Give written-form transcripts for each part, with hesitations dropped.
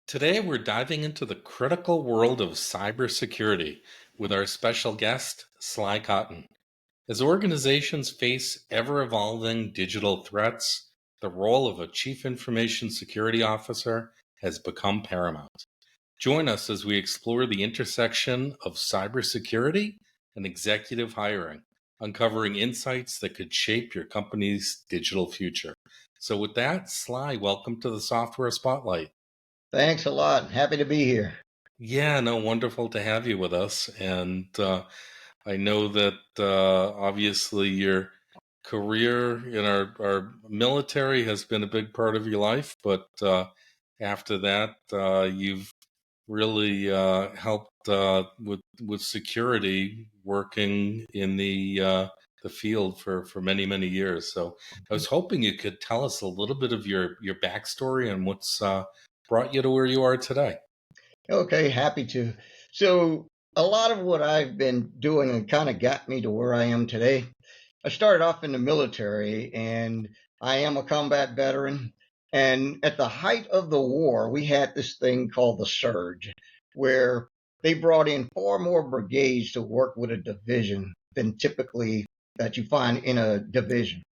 Today, we're diving into the critical world of cybersecurity with our special guest, Sly Cotton. As organizations face ever evolving digital threats, the role of a chief information security officer has become paramount. Join us as we explore the intersection of cybersecurity and executive hiring, uncovering insights that could shape your company's digital future. So, with that, Sly, welcome to the Software Spotlight. Thanks a lot. Happy to be here. Yeah, no, wonderful to have you with us. And I know that obviously your career in our military has been a big part of your life, but after that, you've really helped with security, working in the field for many many years. So I was hoping you could tell us a little bit of your backstory and what's brought you to where you are today. Okay, happy to. So, a lot of what I've been doing and kind of got me to where I am today. I started off in the military and I am a combat veteran. And at the height of the war, we had this thing called the surge, where they brought in far more brigades to work with a division than typically that you find in a division.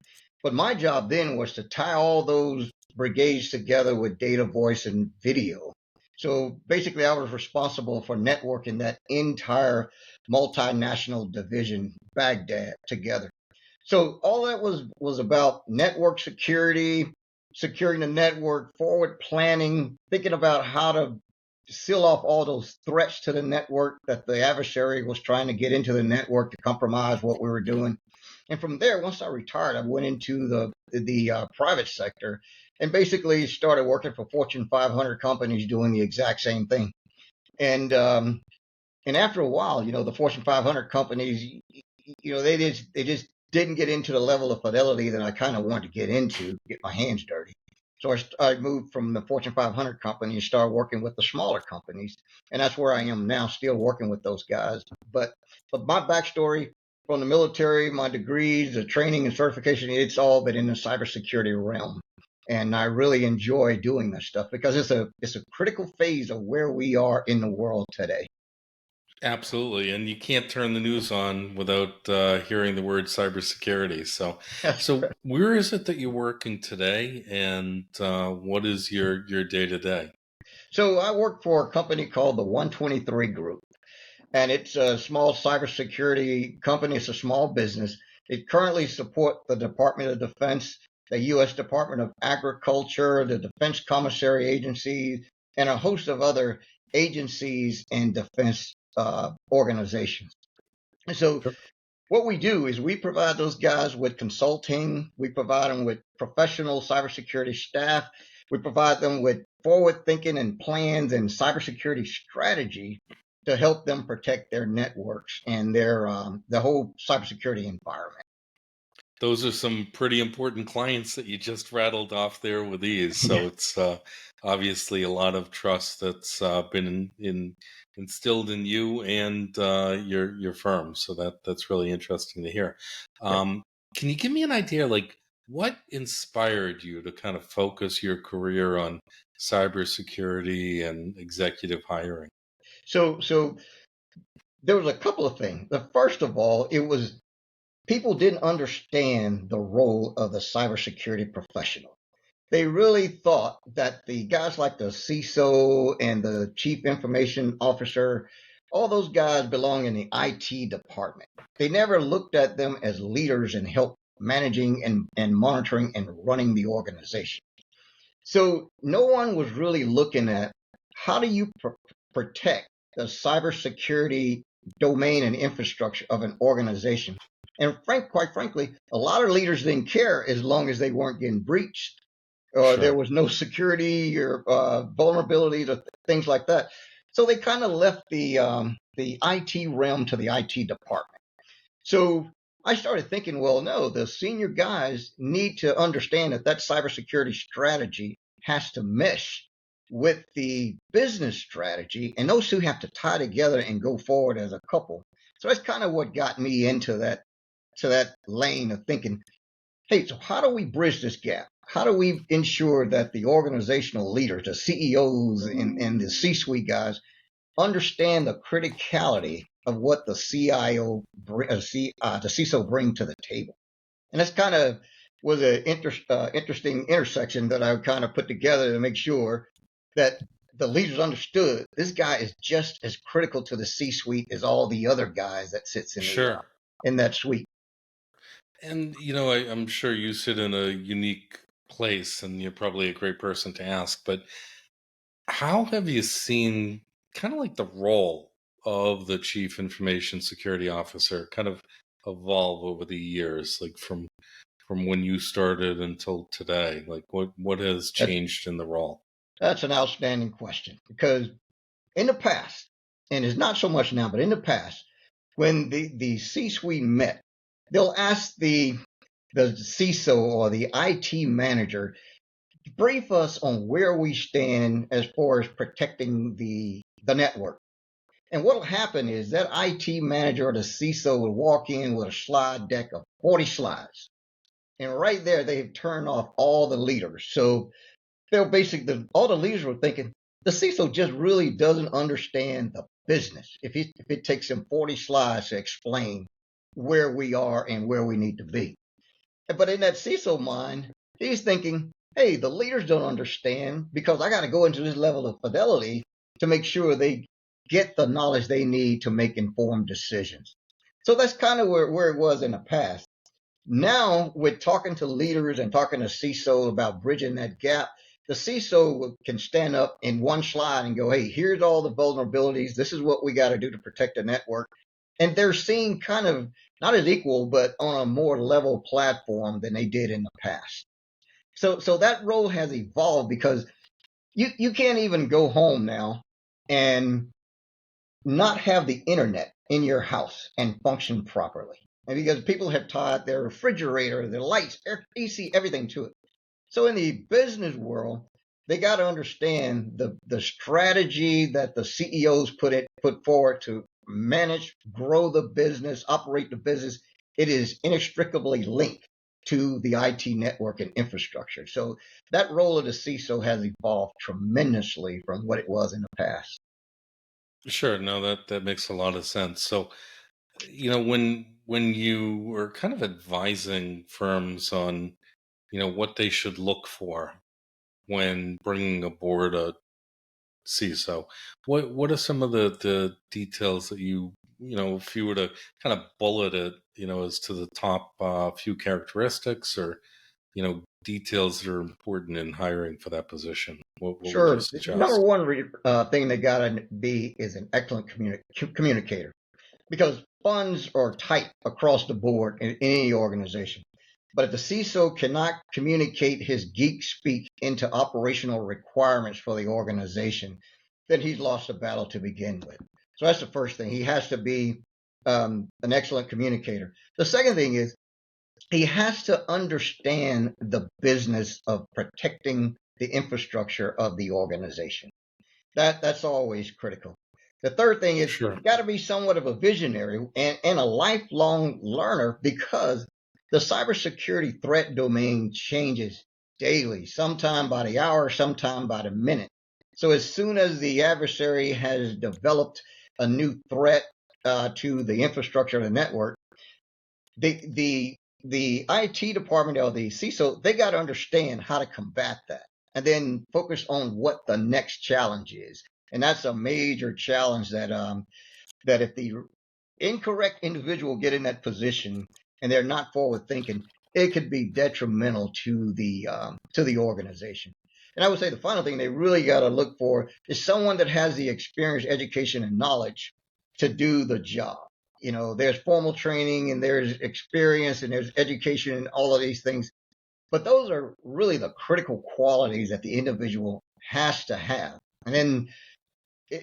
But my job then was to tie all those brigades together with data, voice, and video. So basically, I was responsible for networking that entire multinational division, Baghdad, together. So all that was about network security, securing the network, forward planning, thinking about how to seal off all those threats to the network that the adversary was trying to get into the network to compromise what we were doing. And from there, once I retired, I went into the private sector and basically started working for Fortune 500 companies doing the exact same thing. And and after a while, the Fortune 500 companies, they just didn't get into the level of fidelity that I kind of wanted to get into, get my hands dirty. So I moved from the Fortune 500 company and started working with the smaller companies, and that's where I am now, still working with those guys. But my backstory from the military, my degrees, the training and certification, it's all been in the cybersecurity realm. And I really enjoy doing this stuff because it's a critical phase of where we are in the world today. Absolutely, and you can't turn the news on without hearing the word cybersecurity. So, That's so where is it that you're working today, and what is your day to day? So I work for a company called the 123 Group, and it's a small cybersecurity company. It's a small business. It currently supports the Department of Defense, the U.S. Department of Agriculture, the Defense Commissary Agency, and a host of other agencies and defense organizations. So what we do is we provide those guys with consulting. We provide them with professional cybersecurity staff. We provide them with forward thinking and plans and cybersecurity strategy to help them protect their networks and their the whole cybersecurity environment. Those are some pretty important clients that you just rattled off there with ease. Yeah. So it's obviously a lot of trust that's been instilled in you and your firm. So that's really interesting to hear. Um, can you give me an idea, like what inspired you to kind of focus your career on cybersecurity and executive hiring? So there was a couple of things. The first of all, it was people didn't understand the role of the cybersecurity professional. They really thought that the guys like the CISO and the chief information officer, all those guys belong in the IT department. They never looked at them as leaders and help managing and monitoring and running the organization. So no one was really looking at how do you protect the cybersecurity domain and infrastructure of an organization. And quite frankly, a lot of leaders didn't care as long as they weren't getting breached or there Sure. was no security or vulnerabilities or things like that. So they kind of left the IT realm to the IT department. So I started thinking, well, no, the senior guys need to understand that that cybersecurity strategy has to mesh with the business strategy, and those two have to tie together and go forward as a couple. So that's kind of what got me into that lane of thinking. hey, so how do we bridge this gap? How do we ensure that the organizational leaders, the CEOs and the C-suite guys understand the criticality of what the the CISO bring to the table? And that's kind of was an interesting intersection that I kind of put together to make sure that the leaders understood this guy is just as critical to the C-suite as all the other guys that sits Sure. in that suite. And, I'm sure you sit in a unique place and you're probably a great person to ask, but how have you seen kind of like the role of the chief information security officer kind of evolve over the years, like from when you started until today? Like what has That's changed in the role? that's an outstanding question because in the past, and it's not so much now, but in the past, when the C-suite met, they'll ask the CISO or the IT manager to brief us on where we stand as far as protecting the network. And what'll happen is that IT manager or the CISO will walk in with a slide deck of 40 slides. And right there, they've turned off all the leaders. So they'll basically, all the leaders were thinking, the CISO just really doesn't understand the business if it takes him 40 slides to explain where we are and where we need to be. But in that CISO mind, he's thinking, hey, the leaders don't understand because I got to go into this level of fidelity to make sure they get the knowledge they need to make informed decisions. So that's kind of where it was in the past. Now, with talking to leaders and talking to CISO about bridging that gap, the CISO can stand up in one slide and go, hey, here's all the vulnerabilities. This is what we got to do to protect the network. And they're seen kind of not as equal, but on a more level platform than they did in the past. So that role has evolved because you can't even go home now and not have the internet in your house and function properly. And because people have tied their refrigerator, their lights, AC, everything to it. So in the business world, they got to understand the strategy that the CEOs put forward to manage, grow the business, operate the business. It is inextricably linked to the IT network and infrastructure. So that role of the CISO has evolved tremendously from what it was in the past. Sure, no, that makes a lot of sense. So, when you were kind of advising firms on, what they should look for when bringing aboard a CISO, what are some of the details that if you were to kind of bullet it, as to the top few characteristics or, details that are important in hiring for that position, what would you Sure. The number suggest? one thing they got to be is an excellent communicator because funds are tight across the board in any organization. But if the CISO cannot communicate his geek speak into operational requirements for the organization, then he's lost the battle to begin with. So that's the first thing. He has to be an excellent communicator. The second thing is he has to understand the business of protecting the infrastructure of the organization. That's always critical. The third thing is Sure. got to be somewhat of a visionary and a lifelong learner because the cybersecurity threat domain changes daily, sometime by the hour, sometime by the minute. So as soon as the adversary has developed a new threat to the infrastructure of the network, the IT department or the CISO, they got to understand how to combat that and then focus on what the next challenge is. And that's a major challenge that if the incorrect individual get in that position and they're not forward thinking, it could be detrimental to the organization. And I would say the final thing they really got to look for is someone that has the experience, education, and knowledge to do the job. There's formal training and there's experience and there's education and all of these things. But those are really the critical qualities that the individual has to have. And then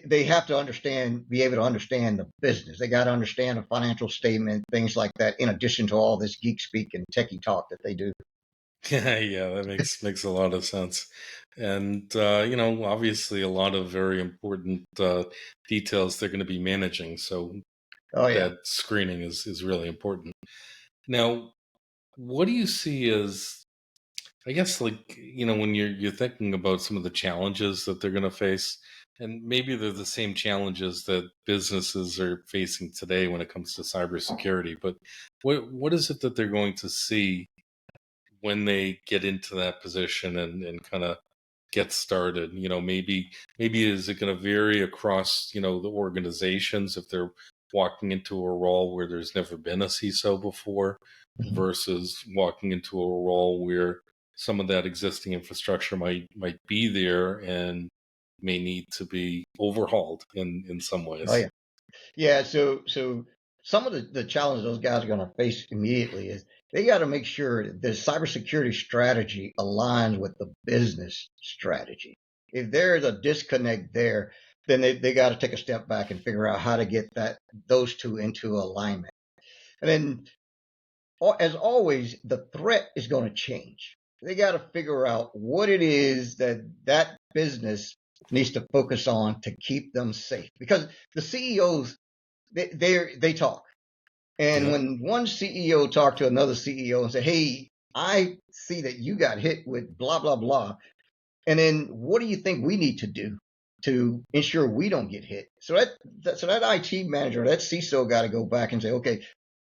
they have to be able to understand the business. They got to understand a financial statement, things like that, in addition to all this geek speak and techie talk that they do. Yeah, yeah, that makes a lot of sense. And obviously a lot of very important details they're going to be managing. So Oh, yeah. that screening is really important. Now, what do you see as, I guess, like, when you're thinking about some of the challenges that they're going to face, and maybe they're the same challenges that businesses are facing today when it comes to cybersecurity, but what is it that they're going to see when they get into that position and kind of get started? Maybe is it going to vary across, the organizations if they're walking into a role where there's never been a CISO before Mhm. versus walking into a role where some of that existing infrastructure might be there and may need to be overhauled in some Oh ways. yeah. Yeah, so some of the challenges those guys are going to face immediately is they got to make sure that the cybersecurity strategy aligns with the business strategy. If there's a disconnect there, then they got to take a step back and figure out how to get those two into alignment. And then, as always, the threat is going to change. They got to figure out what it is that business needs to focus on to keep them safe, because the CEOs they talk. And Yeah, when one CEO talked to another CEO and said, "Hey, I see that you got hit with blah blah blah, and then what do you think we need to do to ensure we don't get hit?" So that IT manager, that CISO, got to go back and say, "Okay,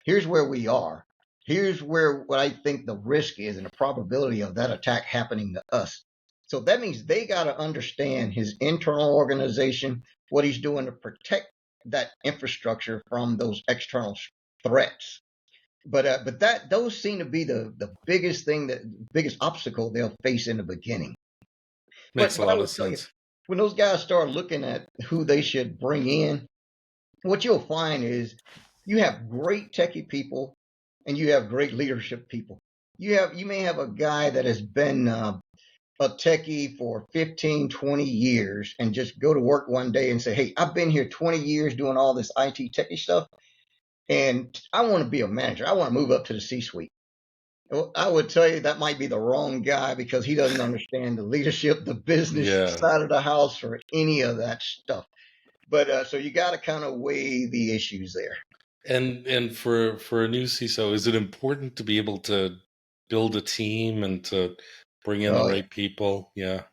here's where we are. Here's where what I think the risk is and the probability of that attack happening to us." So that means they got to understand his internal organization, what he's doing to protect that infrastructure from those external threats. But that those seem to be the biggest thing, that biggest obstacle they'll face in the beginning. makes a But I lot of would tell you, sense. when those guys start looking at who they should bring in, what you'll find is you have great techie people and you have great leadership people. You may have a guy that has been a techie for 15, 20 years and just go to work one day and say, "Hey, I've been here 20 years doing all this IT techie stuff, and I want to be a manager. I want to move up to the C-suite." Well, I would tell you that might be the wrong guy, because he doesn't understand the leadership, the business Yeah. side of the house, or any of that stuff. But so you got to kind of weigh the issues there. And for a new CISO, is it important to be able to build a team and to bring in the Oh yeah, right people? Yeah.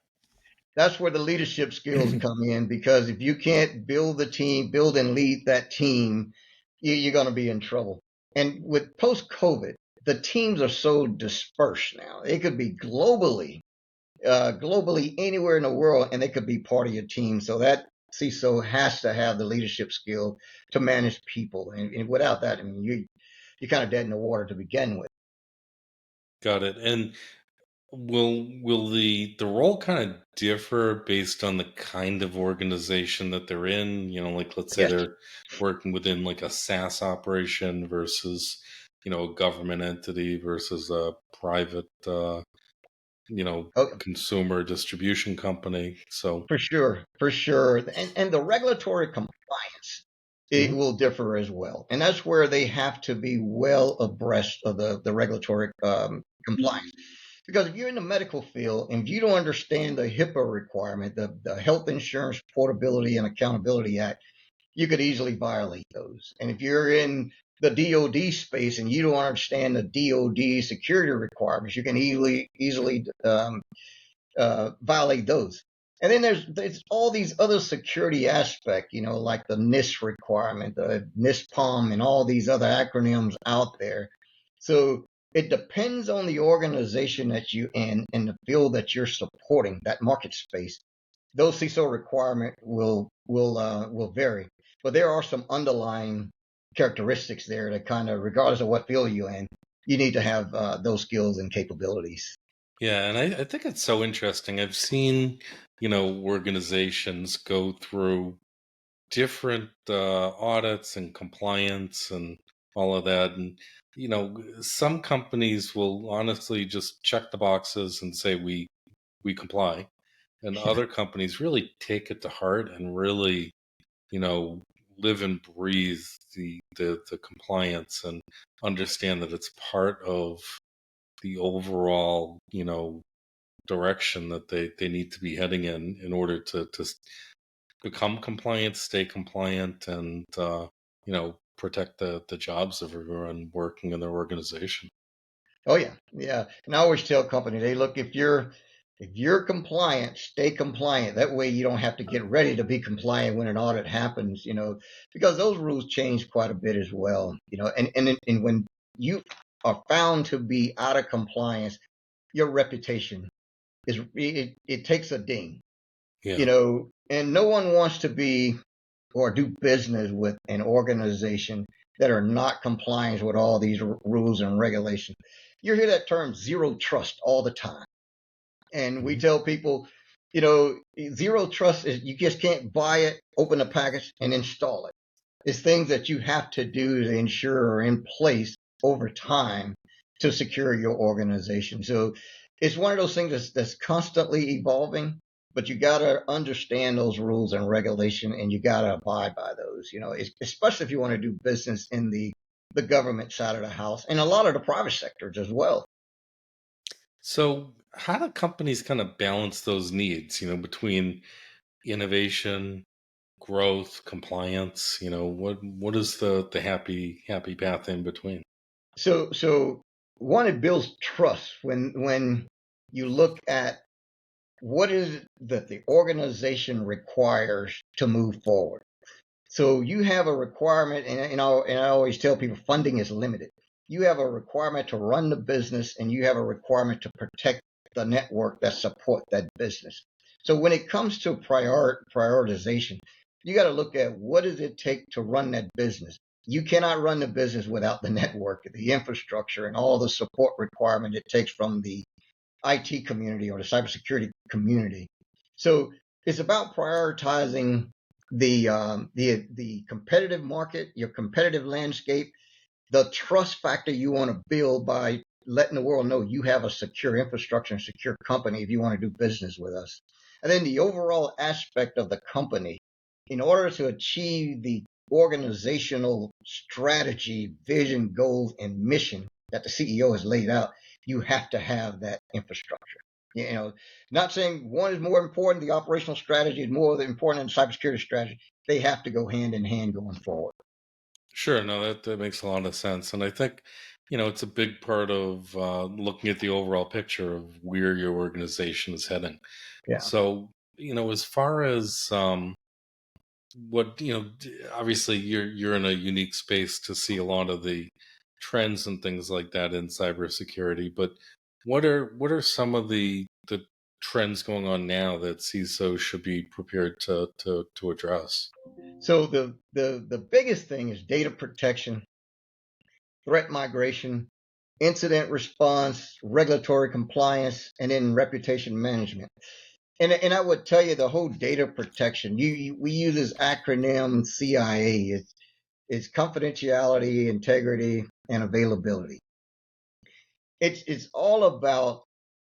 that's where the leadership skills come in, because if you can't build the team, build and lead that team, you're going to be in trouble. And with post COVID, the teams are so dispersed now. It could be globally anywhere in the world, and they could be part of your team. So that CISO has to have the leadership skill to manage people, and without that, I mean, you're kind of dead in the water to begin with. Got it. And will the role kind of differ based on the kind of organization that they're in? Like, let's say Yes. they're working within like a SaaS operation versus, a government entity versus a private you know, Oh, consumer distribution company. So, for sure, and the regulatory compliance, it mhm. will differ as well, and that's where they have to be well abreast of the regulatory compliance. Because if you're in the medical field and you don't understand the HIPAA requirement, the Health Insurance Portability and Accountability Act, you could easily violate those. And if you're in the DoD space and you don't understand the DoD security requirements, you can easily violate those. And then there's all these other security aspects, like the NIST requirement, the NISPOM, and all these other acronyms out there. So it depends on the organization that you in and the field that you're supporting, that market space. Those CISO requirement will vary, but there are some underlying characteristics there that kind of, regardless of what field you're in, you need to have those skills and capabilities. Yeah, and I think it's so interesting. I've seen, organizations go through different audits and compliance and all of that. And, some companies will honestly just check the boxes and say we comply. And other companies really take it to heart and really, you know, live and breathe the compliance and understand that it's part of the overall, direction that they need to be heading in order to become compliant, stay compliant, and protect the jobs of everyone working in their organization. Oh yeah, yeah. And I always tell companies, hey, look, if you're compliant, stay compliant. That way you don't have to get ready to be compliant when an audit happens, because those rules change quite a bit as well, and when you are found to be out of compliance, your reputation it takes a ding, Yeah. and no one wants to be or do business with an organization that are not compliant with all these rules and regulations. You hear that term zero trust all the time. And we Mhm. tell people, you know, zero trust is you just can't buy it, open a package, and install it. It's things that you have to do to ensure are in place over time to secure your organization. So it's one of those things that's constantly evolving, but you got to understand those rules and regulation, and you got to abide by those. Especially if you want to do business in the government side of the house and a lot of the private sectors as well. So, how do companies kind of balance those needs, between innovation, growth, compliance? What is the happy path in between? So one, it builds trust when you look at what is it that the organization requires to move forward. So you have a requirement, and I always tell people funding is limited. You have a requirement to run the business, and you have a requirement to protect the network that support that business. So when it comes to prioritization, you got to look at what does it take to run that business. You cannot run the business without the network, the infrastructure, and all the support requirement it takes from the IT community or the cybersecurity community. So it's about prioritizing the competitive market, your competitive landscape, the trust factor you want to build by letting the world know you have a secure infrastructure and secure company if you want to do business with us. And then the overall aspect of the company, in order to achieve the organizational strategy, vision, goals, and mission that the CEO has laid out, you have to have that infrastructure. You know, not saying one is more important, the operational strategy is more important than cybersecurity strategy. They have to go hand in hand going forward. Sure, no, that makes a lot of sense, and I think it's a big part of looking at the overall picture of where your organization is heading. Yeah. So, as far as what obviously you're in a unique space to see a lot of the trends and things like that in cybersecurity. But what are some of the trends going on now that CISO should be prepared to address? So the biggest thing is data protection, threat migration, incident response, regulatory compliance, and then reputation management. And I would tell you the whole data protection. We use this acronym CIA. It's confidentiality, integrity, and availability. It's all about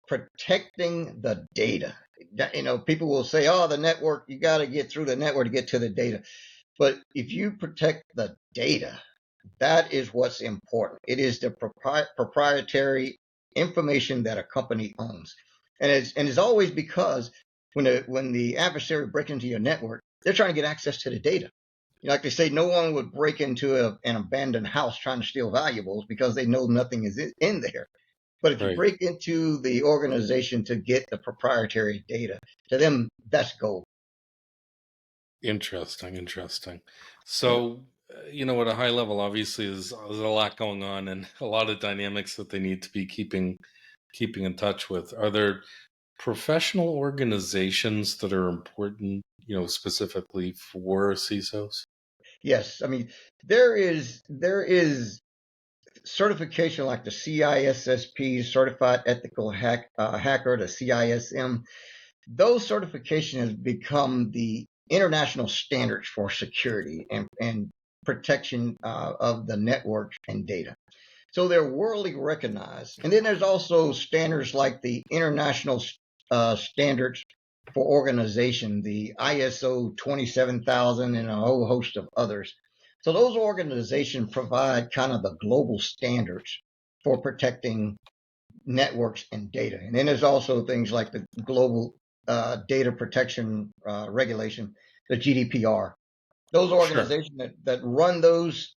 protecting the data. People will say, "Oh, the network. You got to get through the network to get to the data." But if you protect the data, that is what's important. It is the proprietary information that a company owns, and it's always because when the adversary breaks into your network, they're trying to get access to the data. Like they say, no one would break into an abandoned house trying to steal valuables because they know nothing is in there. But if you Right. break into the organization to get the proprietary data, to them, that's gold. Interesting, interesting. Yeah. So, at a high level, obviously, there's a lot going on and a lot of dynamics that they need to be keeping in touch with. Are there professional organizations that are important, specifically for CISOs? Yes. I mean, there is certification like the CISSP, Certified Ethical Hacker, the CISM. Those certifications have become the international standards for security and protection of the network and data. So they're worldly recognized. And then there's also standards like the international standards for organization, the ISO 27000, and a whole host of others. So those organizations provide kind of the global standards for protecting networks and data. And then there's also things like the global data protection regulation, the GDPR. Those Sure. organizations that run those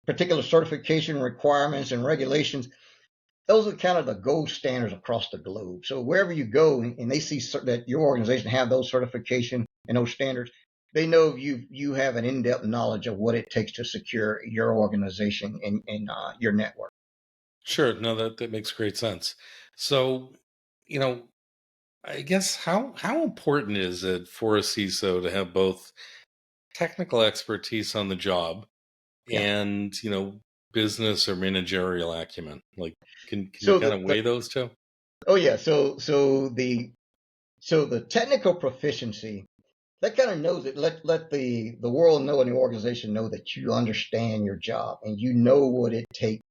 particular certification requirements and regulations, those are kind of the gold standards across the globe. So wherever you go and they see that your organization have those certification and those standards, they know you have an in-depth knowledge of what it takes to secure your organization and your network. Sure. No, that makes great sense. So, you know, I guess how important is it for a CISO to have both technical expertise on the job Yeah. and, business or managerial acumen? Like, can you So kind of weigh those two? oh yeah. So the technical proficiency that kind of knows it. Let the world know and the organization know that you understand your job and you know what it takes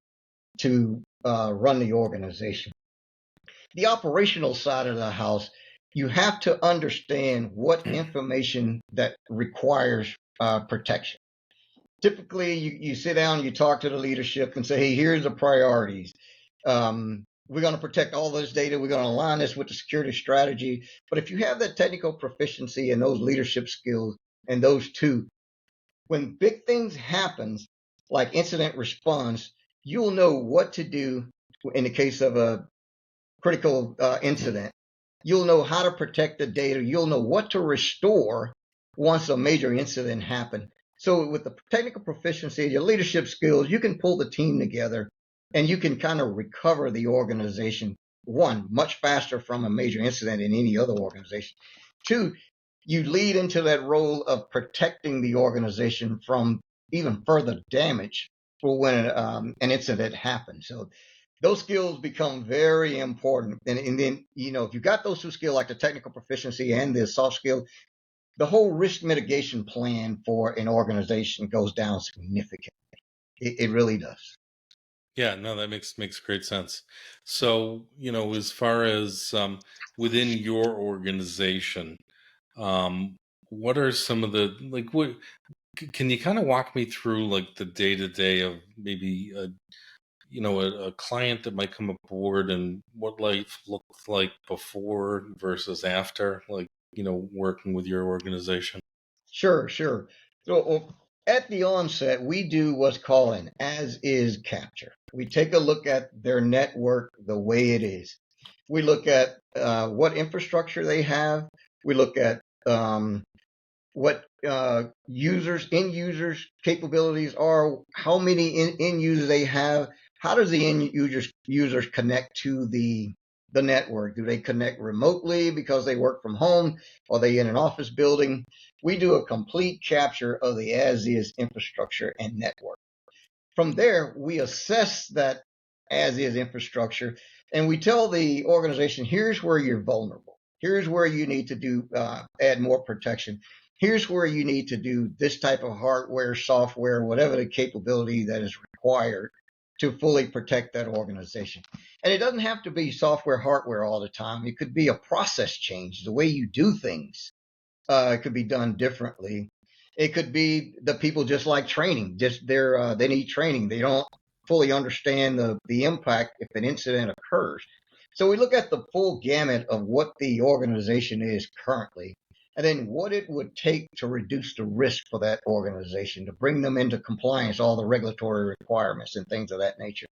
to run the organization. The operational side of the house, you have to understand what information that requires protection. Typically, you sit down, you talk to the leadership and say, hey, here's the priorities. We're going to protect all this data. We're going to align this with the security strategy. But if you have that technical proficiency and those leadership skills and those two, when big things happen, like incident response, you'll know what to do in the case of a critical incident. You'll know how to protect the data. You'll know what to restore once a major incident happened. So with the technical proficiency, your leadership skills, you can pull the team together and you can kind of recover the organization, one, much faster from a major incident in any other organization. Two, you lead into that role of protecting the organization from even further damage for when an incident happens. So those skills become very important. And then, if you got those two skills, like the technical proficiency and the soft skill, the whole risk mitigation plan for an organization goes down significantly. It really does. Yeah, no, that makes great sense. So, as far as within your organization, um, what are some of the like what can you kind of walk me through like the day to day of maybe a client that might come aboard and what life looked like before versus after, like, working with your organization? Sure, sure. So at the onset, we do what's called an as is capture. We take a look at their network the way it is. We look at what infrastructure they have. We look at what end users capabilities are, how many end users they have, how does the end users connect to the network? Do they connect remotely because they work from home? Are they in an office building? We do a complete capture of the as is infrastructure and network. From there, we assess that as is infrastructure and we tell the organization, here's where you're vulnerable. Here's where you need to do add more protection. Here's where you need to do this type of hardware, software, whatever the capability that is required to fully protect that organization. And it doesn't have to be software, hardware all the time. It could be a process change, the way you do things could be done differently. It could be the people just like training. Just they need training. They don't fully understand the impact if an incident occurs. So we look at the full gamut of what the organization is currently, and then what it would take to reduce the risk for that organization, to bring them into compliance, all the regulatory requirements and things of that nature.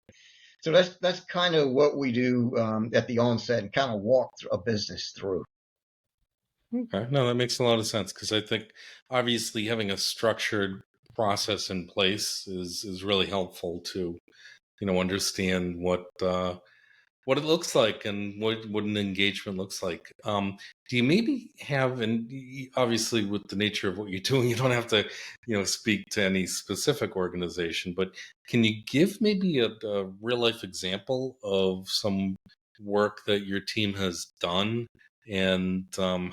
So that's kind of what we do at the onset and kind of walk a business through. Okay, no, that makes a lot of sense because I think obviously having a structured process in place is really helpful to understand what it looks like and what an engagement looks like. Do you maybe have, and obviously with the nature of what you're doing, you don't have to, speak to any specific organization, but can you give maybe a real life example of some work that your team has done and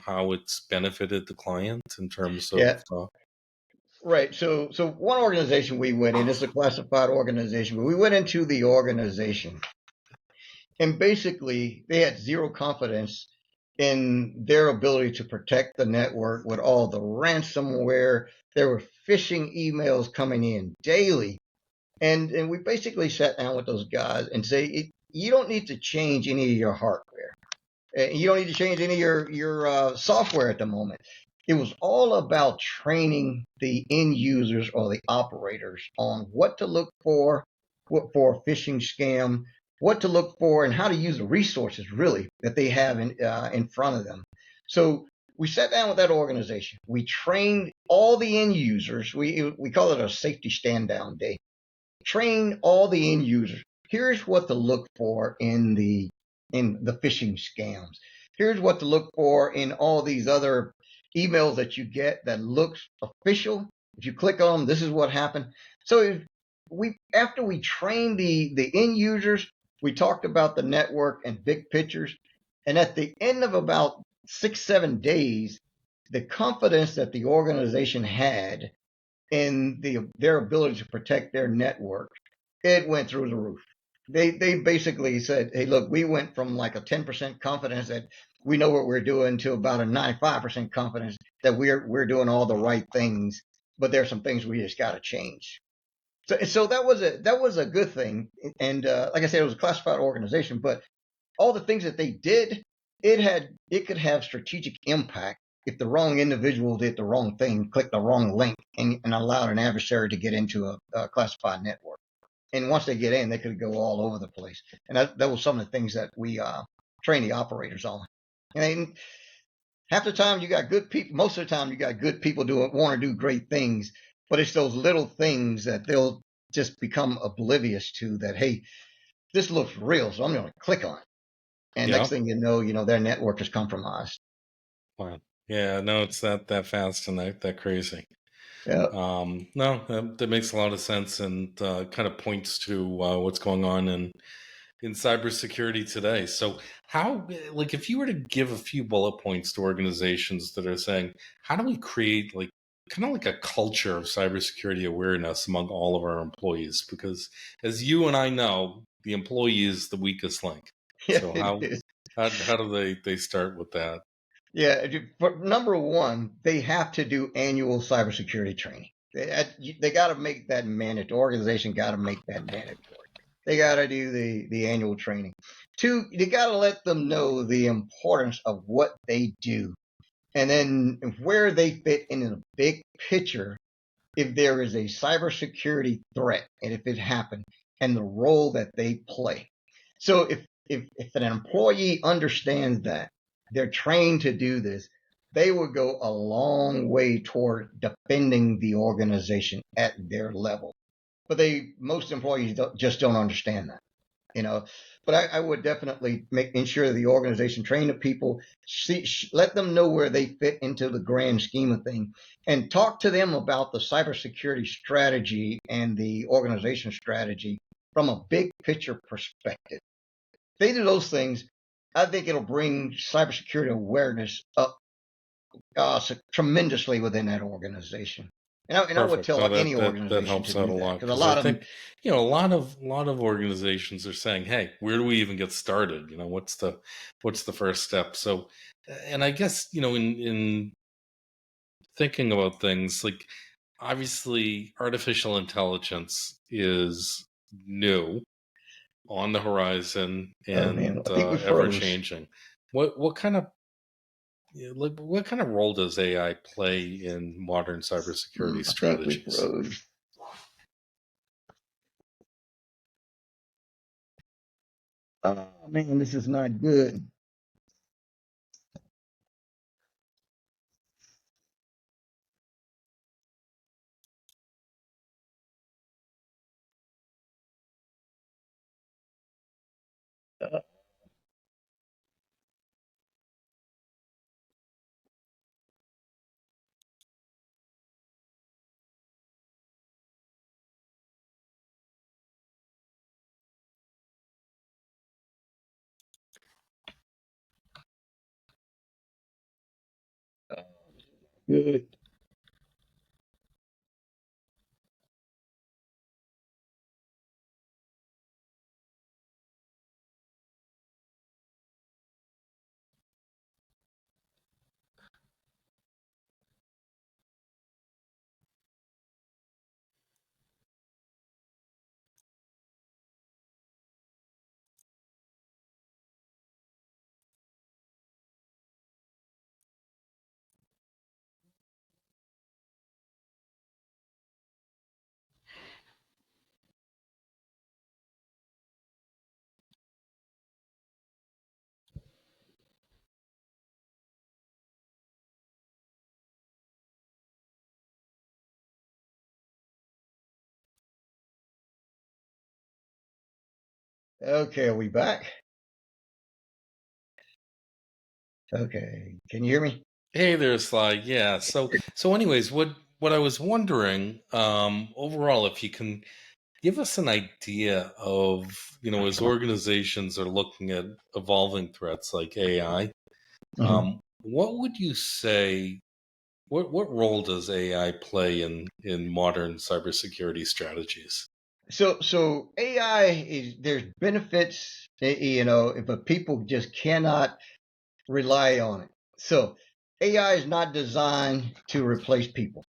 how it's benefited the client in terms of, Yeah, right. So one organization we went in, it's a classified organization, but we went into the organization and basically they had zero confidence in their ability to protect the network with all the ransomware. There were phishing emails coming in daily. And we basically sat down with those guys and say, you don't need to change any of your hardware. You don't need to change any of your software at the moment. It was all about training the end users or the operators on what to look for a phishing scam, what to look for, and how to use the resources really that they have in front of them. So we sat down with that organization. We trained all the end users. We call it a safety stand down day. Train all the end users. Here's what to look for in the phishing scams. Here's what to look for in all these other emails that you get that looks official. If you click on them, this is what happened. So we after we trained the end users, we talked about the network and big pictures. And at the end of about 6, 7 days, the confidence that the organization had in their ability to protect their network, it went through the roof. They basically said, "Hey, look, we went from like a 10% confidence that we know what we're doing to about a 95% confidence that we're doing all the right things, but there's some things we just got to change." So that was a good thing, and like I said, it was a classified organization, but all the things that they did, it could have strategic impact if the wrong individual did the wrong thing, clicked the wrong link, and allowed an adversary to get into a classified network. And once they get in, they could go all over the place. And that was some of the things that we train the operators on. And half the time you got good people. Most of the time you got good people doing want to do great things, but it's those little things that they'll just become oblivious to. That, hey, this looks real, so I'm going to click on it. And Yeah. next thing you know, their network is compromised. Wow. Yeah. No, it's that fast and that crazy. Yeah. No, that makes a lot of sense and kind of points to what's going on in cybersecurity today. So, how, like, if you were to give a few bullet points to organizations that are saying, how do we create, like, kind of like a culture of cybersecurity awareness among all of our employees? Because, as you and I know, the employee is the weakest link. Yeah, So, it is. how do they start with that? Yeah, for number one, they have to do annual cybersecurity training. They got to make that mandatory. The organization got to make that mandatory. They got to do the annual training. Two, you got to let them know the importance of what they do, and then where they fit in the big picture if there is a cybersecurity threat and if it happened, and the role that they play. So if an employee understands that, they're trained to do this, they will go a long way toward defending the organization at their level. But most employees just don't understand that, you know. But I would definitely ensure the organization train the people, let them know where they fit into the grand scheme of things, and talk to them about the cybersecurity strategy and the organization strategy from a big picture perspective. If they do those things, I think it'll bring cybersecurity awareness up tremendously within that organization. And I would Perfect. tell No, any that organization to helps out do a that lot because a because I lot of them, think a lot of organizations are saying, "Hey, where do we even get started? What's the first step?" So, and I guess in thinking about things like obviously artificial intelligence is new on the horizon oh man, and I think we ever froze. changing. What kind of like what kind of role does AI play in modern cybersecurity I think we strategies? froze. Oh man, this is not good. Uh, Good. Okay, are we back? Okay, can you hear me? Hey there, Sly. Yeah. So anyways, what I was wondering, overall, if you can give us an idea of, as organizations are looking at evolving threats like AI, Mhm. what would you say? What role does AI play in modern cybersecurity strategies? So AI is there's benefits, but people just cannot rely on it. So AI is not designed to replace people.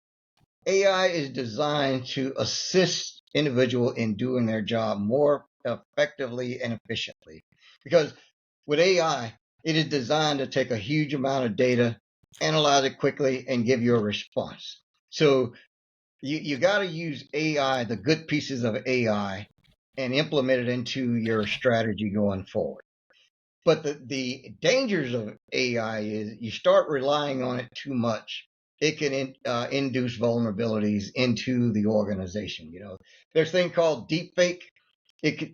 AI is designed to assist individual in doing their job more effectively and efficiently. Because with AI, it is designed to take a huge amount of data, analyze it quickly, and give you a response. So you got to use AI, the good pieces of AI, and implement it into your strategy going forward. But the dangers of AI is you start relying on it too much. It can induce vulnerabilities into the organization. There's a thing called deepfake. It could,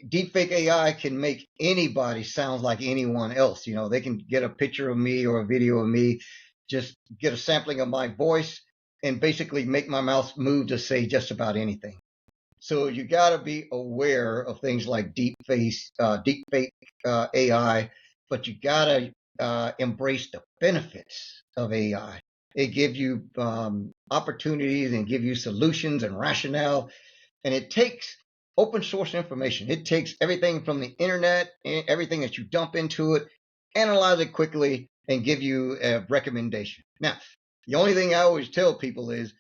deepfake AI can make anybody sound like anyone else. They can get a picture of me or a video of me, just get a sampling of my voice, and basically make my mouth move to say just about anything. So you got to be aware of things like deep fake AI, but you got to embrace the benefits of AI. It gives you opportunities and give you solutions and rationale, and it takes open source information. It takes everything from the internet, everything that you dump into it, analyze it quickly, and give you a recommendation. Now, the only thing I always tell people is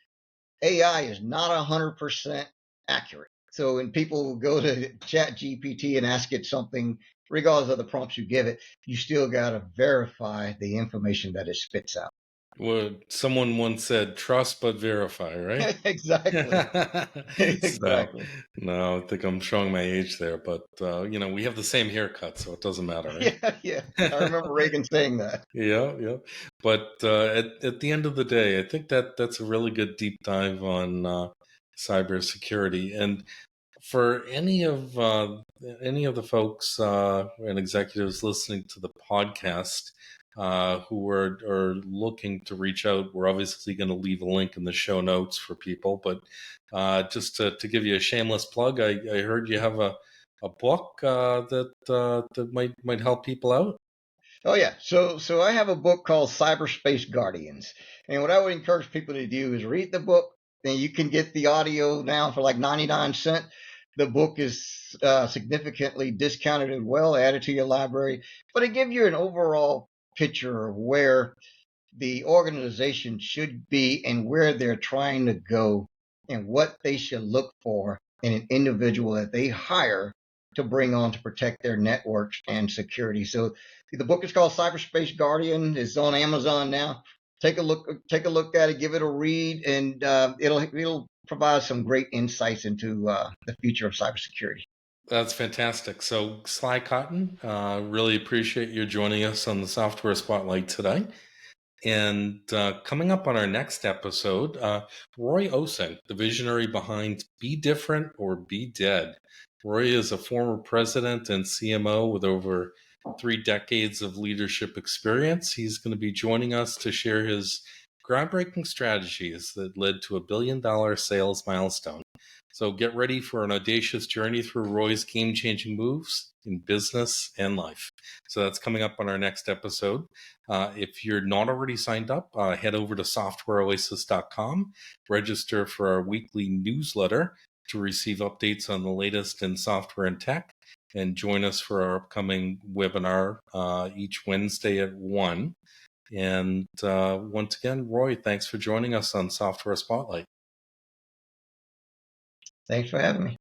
AI is not 100% accurate. So when people go to Chat GPT and ask it something, regardless of the prompts you give it, you still got to verify the information that it spits out. Well, someone once said, "Trust but verify," right? Exactly. So, Exactly. no, I think I'm showing my age there, but we have the same haircut, so it doesn't matter, Yeah, yeah. I right? remember Reagan saying that. Yeah, yeah. But at the end of the day, I think that's a really good deep dive on cybersecurity. And for any of the folks and executives listening to the podcast who are looking to reach out, we're obviously going to leave a link in the show notes for people. But just to give you a shameless plug, I heard you have a book that might help people out. Oh yeah. So I have a book called Cyberspace Guardians. And what I would encourage people to do is read the book. And you can get the audio now for like 99 cents. The book is significantly discounted as well, added to your library, but it gives you an overall picture of where the organization should be and where they're trying to go and what they should look for in an individual that they hire to bring on to protect their networks and security. So the book is called Cyberspace Guardian. It's on Amazon now. Take a look at it, give it a read, and it'll provide some great insights into the future of cybersecurity. That's fantastic. So, Sly Cotton, really appreciate you joining us on the Software Spotlight today. And coming up on our next episode, Roy Osink, the visionary behind Be Different or Be Dead. Roy is a former president and CMO with over 3 decades of leadership experience. He's going to be joining us to share his groundbreaking strategies that led to $1 billion sales milestone. So get ready for an audacious journey through Roy's game changing moves in business and life. So that's coming up on our next episode. If you're not already signed up, head over to softwareoasis.com, register for our weekly newsletter to receive updates on the latest in software and tech, and join us for our upcoming webinar each Wednesday at 1. And once again, Roy, thanks for joining us on Software Spotlight. Thanks for having me.